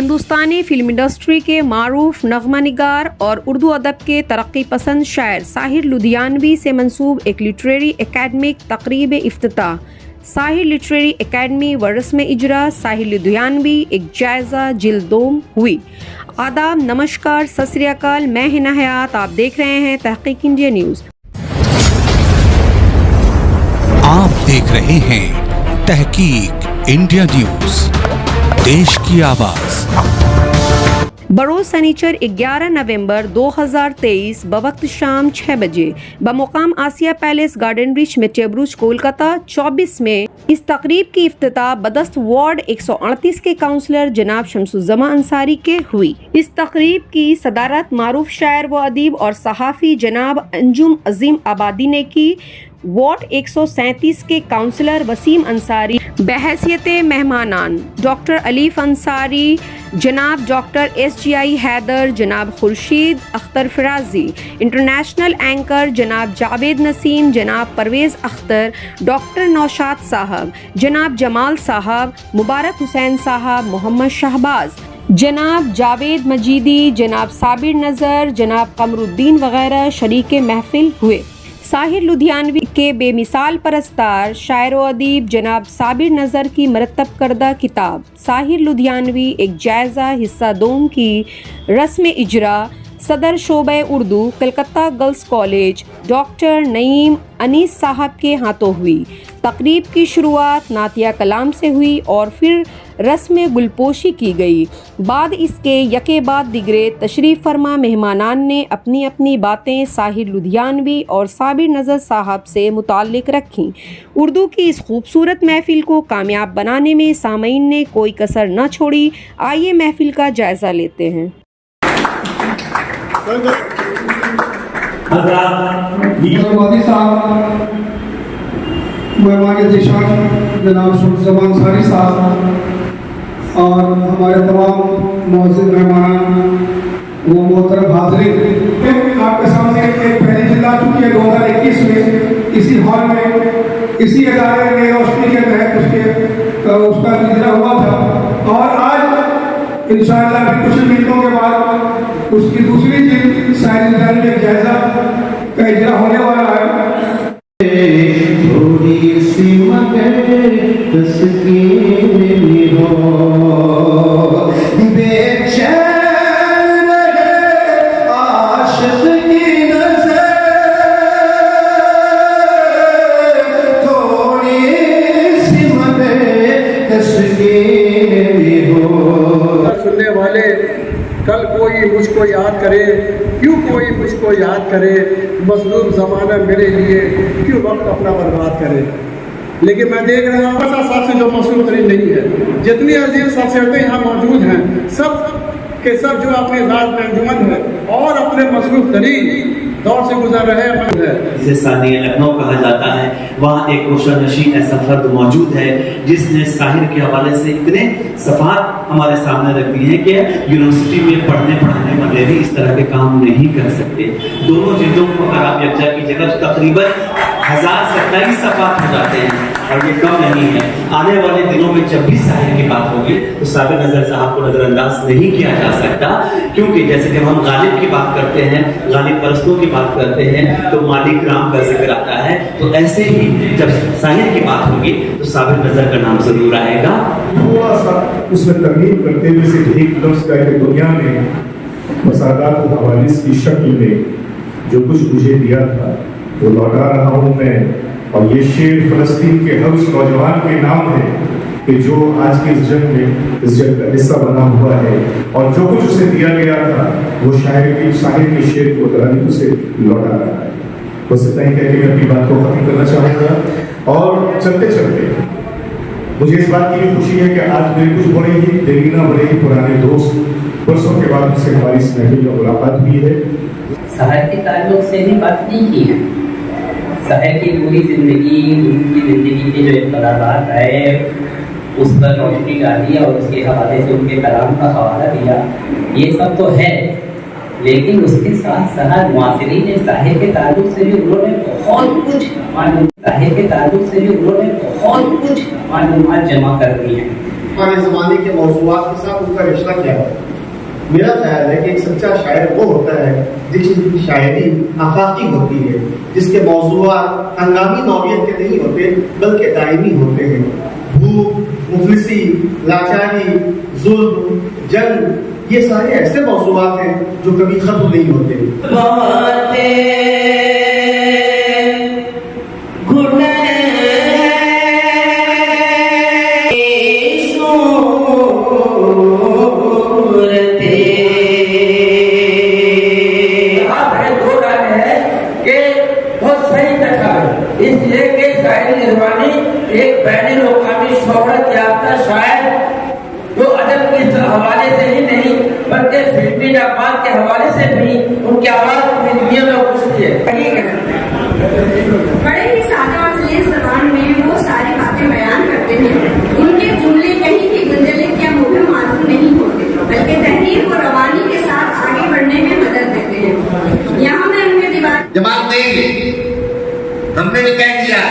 हिंदुस्तानी film industry के मारूफ नग़मा निगार और उर्दू अदब के तरक्की पसंद शायर साहिर लुधियानवी से मंसूब एक लिटरेरी एकेडमिक तकरीब इफ्तिताह। साहिर लिटरेरी एकेडमी व रस्म इजरा साहिर लुधियानवी एक जायज़ा जिल्द 2 हुई। आदाब, नमस्कार, सत श्री अकाल। मैं हिना हयात, आप देख रहे हैं तहकीक इंडिया न्यूज़। आप देख रहे हैं तहकीक इंडिया न्यूज़, देश की आवाज़। बरोज़ सनीचर 11 नवंबर 2023 बवक्त शाम 6 बजे बमुकाम आसिया पैलेस गार्डन रिच में चेब्रूज कोलकाता 24 में इस तकरीब की इफ्तिताह बदस्त वार्ड 138 के काउंसलर जनाब शमसुज़्ज़मा अंसारी के हुई। इस तकरीब की सदारत मारूफ शायर व अदीब और सहाफ़ी जनाब अंजुम अजीम आबादी ने की। वार्ड 137 के काउंसलर वसीम अंसारी बहैसियत मेहमानान डॉक्टर अलीफ अंसारी, जनाब डॉक्टर SGI हैदर, जनाब खुर्शीद अख्तर फराजी, इंटरनेशनल एंकर जनाब जावेद नसीम, जनाब परवेज़ अख्तर, डॉक्टर नौशाद साहब, जनाब जमाल साहब, मुबारक हुसैन साहब, मोहम्मद शहबाज, जनाब जावेद मजीदी, जनाब साबिर नज़र, जनाब कमरुद्दीन वगैरह शरीक महफिल हुए। साहिर लुधियानवी के बेमिसाल परस्तार शायर व अदीब जनाब साबिर नज़र की मरतब करदा किताब साहिर लुधियानवी एक जायज़ा हिस्सा 2 की रस्म इजरा सदर शोबे Urdu Calcutta girls college doctor Naeem Anis साहब के हाथों हुई। तकरीब की शुरुआत नातिया कलाम से हुई और फिर रस्म गुलपोशी की गई। बाद इसके यके बाद दिगरे तशरीफ़ फरमा मेहमानान ने अपनी अपनी बातें साहिर लुधियानवी और साबिर नज़र साहब से मुताल्लिक़ रखीं। उर्दू की इस खूबसूरत महफ़िल को कामयाब बनाने में सामईन ने कोई कसर न छोड़ी। आइए महफ़िल का जायज़ा लेते हैं। मेहमान जनाब शमसुज़्ज़मा अंसारी साहब और हमारे तमाम मौजूद मेहमान वो मोहतरम हाज़रीन, आपके सामने एक पहली जिल्द आ चुकी है 2021 में इसी हॉल में इसी अदारे में रोशनी के तहत उसका इजरा हुआ था और आज इंशाअल्लाह कुछ मिनटों के बाद उसकी दूसरी जिल्द साहिर लुधियानवी एक जायज़ा का इजरा होने वाला है। थोड़ी सी मगर तस्कीर हो बेचैन रहे आशिक़ की नज़र, थोड़ी सी मगर तस्कीर हो। सुनने वाले कल कोई मुझको याद करे, क्यों कोई मुझको याद करे, मज़लूम ज़माना मेरे लिए क्यों वक्त अपना बर्बाद करे। लेकिन मैं देख रहा हूँ ऐसा सबसे जो मशहूर तरीन नहीं है, जितनी अजीब शख्सियतें यहाँ मौजूद हैं सब के सब जो अपनी ज़ात में अंजुमन है और अपने मशहूर तरीन दौर से गुजर रहे हैं। जिसे सानिया लखनऊ कहा जाता है, वहाँ एक रोशनशी ऐसा फर्द मौजूद है जिसने साहिर के हवाले से इतने सफ़ात हमारे सामने रख दिए हैं कि यूनिवर्सिटी में पढ़ने पढ़ाने वाले भी इस तरह के काम नहीं कर सकते। दोनों जिल्दों को अगर आप यकजा कीजिएगा तो तकरीबन 1027 सफ़ात हो जाते हैं और ये कम नहीं है। आने वाले दिनों में जब भी साहिर की बात होगी तो साबिर नज़र साहब को नज़रअंदाज नहीं किया जा सकता, क्योंकि जैसे जब हम गालिब की बात करते हैं, गालिब परस्तों की बात करते हैं तो मालिक राम का जिक्र आता है, तो ऐसे ही जब साहिर की बात होगी तो साबिर नज़र का नाम जरूर आएगा। थोड़ा सा उसमें तरगीब करते हुए सिर्फ एक लफ्ज़ का कि दुनिया में मसादात हवालिस की शक्ल में जो कुछ मुझे दिया था वो लौटा रहा हूँ मैं, और ये शेर फ़लस्तीन के हर उस नौजवान के नाम है कि जो आज की इस जंग में इस जंग का हिस्सा बना हुआ है और जो कुछ उसे दिया गया था वो साहिर के शेर को दरानी उसे लौटा रहा है। बस इतना ही कह के मैं अपनी बात को खत्म करना चाहूँगा। और चलते चलते मुझे इस बात की खुशी है कि आज मेरे कुछ बड़े ही देरीना बड़े ही पुराने दोस्त बरसों के बाद उनसे हमारी इस महफिल में मुलाकात हुई है। साहिर के ताल्लुक से भी बात नहीं की है। साहिर की पूरी ज़िंदगी, उनकी ज़िंदगी के जो इख्तलाफात आए उस पर रोशनी डाली और उसके हवाले से उनके कलाम का हवाला दिया, ये सब तो है, लेकिन उसके साथ साथ मुआसिरीन ने साहिर के ताल्लुक से भी उन्होंने बहुत कुछ मालूमात जमा कर दी हैं। और इस ज़माने के मौज़ूआत के साथ उनका रिश्ता क्या है। मेरा ख्याल है कि एक सच्चा शायर वो होता है जिसकी शायरी आफाकी होती है, जिसके मौज़ूआत हंगामी नौइयत के नहीं होते बल्कि दायमी होते हैं। भूख, मुफलिसी, लाचारी, जुल्म, जंग, ये सारे ऐसे मौज़ूआत हैं जो कभी खत्म नहीं होते। एक बैन अवी शोहरत याफ्ता शायर जो अदब के हवाले से ही नहीं बल्कि फिल्मी नबात के हवाले से भी उनकी आवाज पूरी दुनिया में गूंजती है। बड़े ही सादा और सलीस ज़बान में वो सारी बातें बयान करते हैं। उनके जुमले कहीं की गुंजलिक या मुबहम मालूम नहीं होते बल्कि तहरीर को रवानी के साथ आगे बढ़ने में मदद देते हैं। यहाँ मैं उनके दीवार जवाब देंगे। हमने भी कह दिया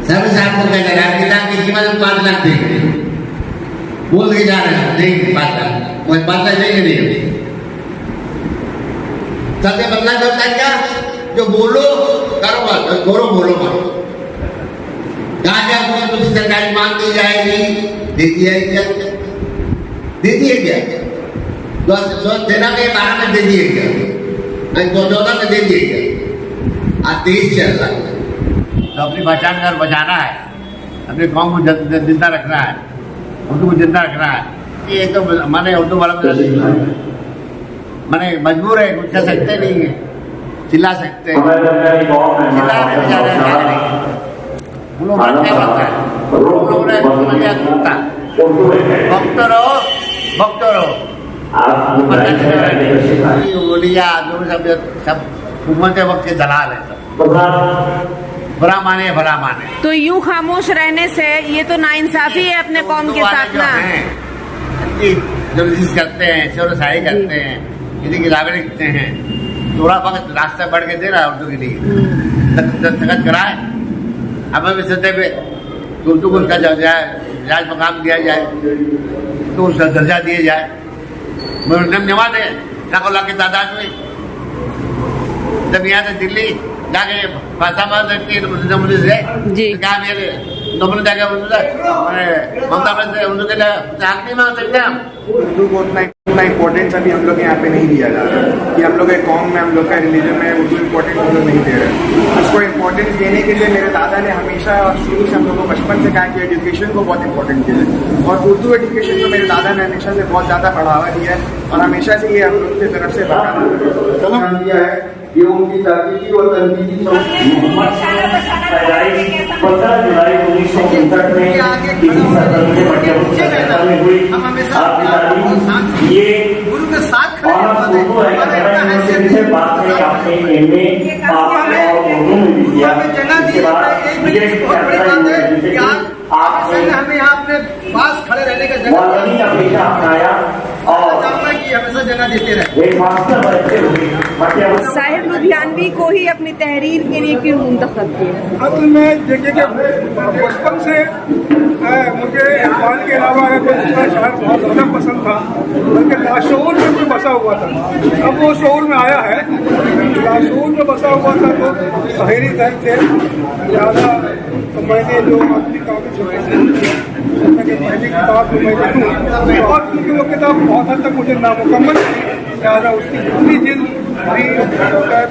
सर साहब को कह रहा है किताब की कीमत 5 लाख देंगे, बोल के जा रहे हैं देंगे 5 लाख, 5 लाख देंगे नहीं। सबसे मतलब होता है क्या, जो बोलो करो मत, करो बोलो मत। कहा जाए कुछ सरकारी मांग दी जाएगी, दे दिया क्या, दे दिए क्या, 13 में 12 में दे दिए क्या, 14 में दे दिए क्या, आज 23 चल रहा है। तो अपनी पहचान कर बचाना है, अपने कौम को जिंदा रखना है, उर्दू को जिंदा रखना है। ये तो माने उर्दू वाला माने मजबूर है, कुछ कर सकते नहीं है, चिल्ला सकते हैं, उन लोगों ने क्या बनता है, उन लोगों ने भक्त रहो सब उम्मत वक्त के दलाल है, बुरा माने भला माने। तो यूं खामोश रहने से ये तो नाइंसाफी है अपने कौम के साथ ना। जो करते हैं, शेर शायरी करते हैं, किसी किताबें लिखते हैं, थोड़ा वक्त रास्ता बढ़ के दे रहा है उर्दू के लिए, दस्तखत कराए। अब हम इस सतह पे उर्दू को उसका जायज मकाम दिया जाए, तो उसका दर्जा दिया जाए, जमा दे लाखों लाख की तादाद में। जब यहाँ से दिल्ली जाके भाषा में सकती है जी क्या मेरे नौकरी जाके ममता से उर्दू के लिए चाक नहीं मांग सकते हम। उर्दू को उतना इम्पोर्टेंस अभी हम लोग यहाँ पे नहीं दिया जा रहा कि हम लोग के कौम में, हम लोग का रिलीजन में उर्दू इम्पोर्टेंस हम लोग नहीं दे रहे। उसको इम्पोर्टेंस देने के लिए मेरे दादा ने हमेशा शुरू से हम लोग को बचपन से कहा कि एजुकेशन को बहुत इंपॉर्टेंट किया है, और उर्दू एजुकेशन को मेरे दादा ने हमेशा से बहुत ज़्यादा बढ़ावा दिया है, और हमेशा से ये हम लोग की तरफ से बढ़ावा दिया है। ये उनकी तहकीकी और तनकीदी 15 जुलाई 1959 में हुई। ये गुरु के साथ हमें यहाँ अपने पास खड़े रहने का जगह अपनाया और हमेशा जगह देते रहे। साहिर लुधियानवी को ही अपनी तहरीर के लिए क्यों मुंतखब किया? असल में देखिए कि बचपन से मुझे इकबाल के अलावा कोई दूसरा शायर बहुत ज़्यादा पसंद था, बल्कि लाशऊर में भी बसा हुआ था। अब वो शऊर में आया है, लाशऊर में बसा हुआ था तो शायरी दर्द थे ज़्यादा। तो मैंने जो अपनी काफ़ी पहली किताब जो मैं लिखूँ, और क्योंकि वो किताब बहुत हद तक मुझे नामुकम्मल थी, लिहाजा उसकी दूसरी जिल्द भी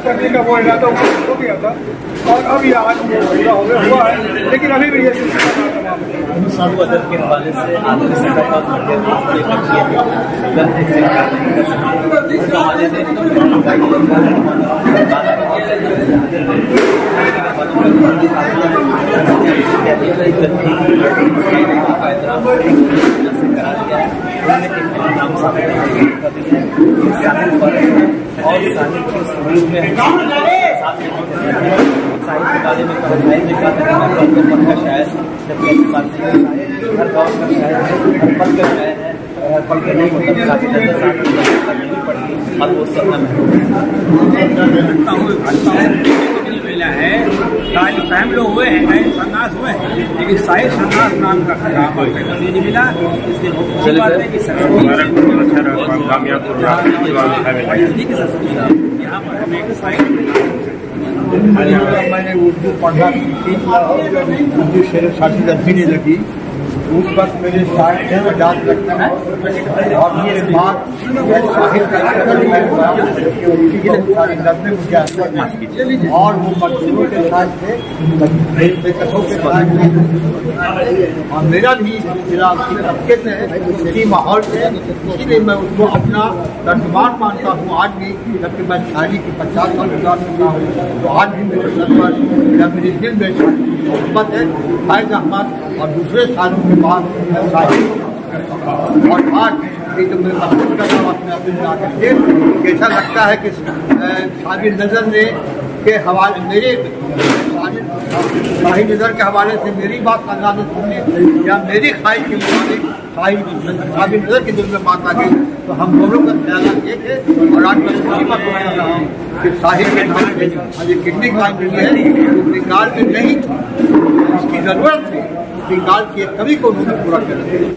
करने का वो इरादा हो गया था, और अब ये आज पूरा हुआ है, लेकिन अभी भी ये सिलसिला अदब के हवाले से आधुनिक समय का और साहित्य काले में कविताएं में का शायर जब हर दौर का शायर है, हर पल का शायर है, हर पल के नहीं मतलब काफी ज़्यादा पड़ी और वो सब किया है। स्वयं लोग हुए हैं, नए सन्यास हुए हैं, लेकिन शाही सन्यास नाम का काम नहीं मिला। इसलिए अच्छी बात है कि यहाँ पर हमें एक मैंने उर्दू पढ़ा सीखी और जब उर्दू शेर शादी अच्छी नहीं लगी उस वक्त मेरे शायर थे मैं याद रखता हूँ। और ये बात शाहिद का सारी नज़में मुझे और वो मजदूरों के साथ थे, बेकसों के साथ थे और मेरा भी तबके से इसी माहौल से, इसीलिए मैं उसको अपना तर्जुमान मानता हूँ। आज भी जबकि मैं शायरी की 50 साल गुजार चुका हूँ तो आज भी मेरे सर पर या मेरे दिल में मोहब्बत है फैज़ अहमद और दूसरे सालों के बाद साहिब। और आज जो मैं महसूस कर रहा हूँ अपने अपने करके ऐसा लगता है कि साबिर नज़र ने के हवाले मेरे साहिब नज़र के हवाले से मेरी बात अल्लाह ने सुनी या मेरी ख्वाहिश के मुताबिक साबिर नज़र के दिल में बात आ गई तो हम दोनों का ख्याल एक है। और आज मैं इसी बात कर रहा हूँ कि साहिब के नाम पे आज एक कितनी काम की है तो बंगाल में नहीं इसकी ज़रूरत थी, बंगाल की एक कमी को उन्होंने पूरा कर दिया।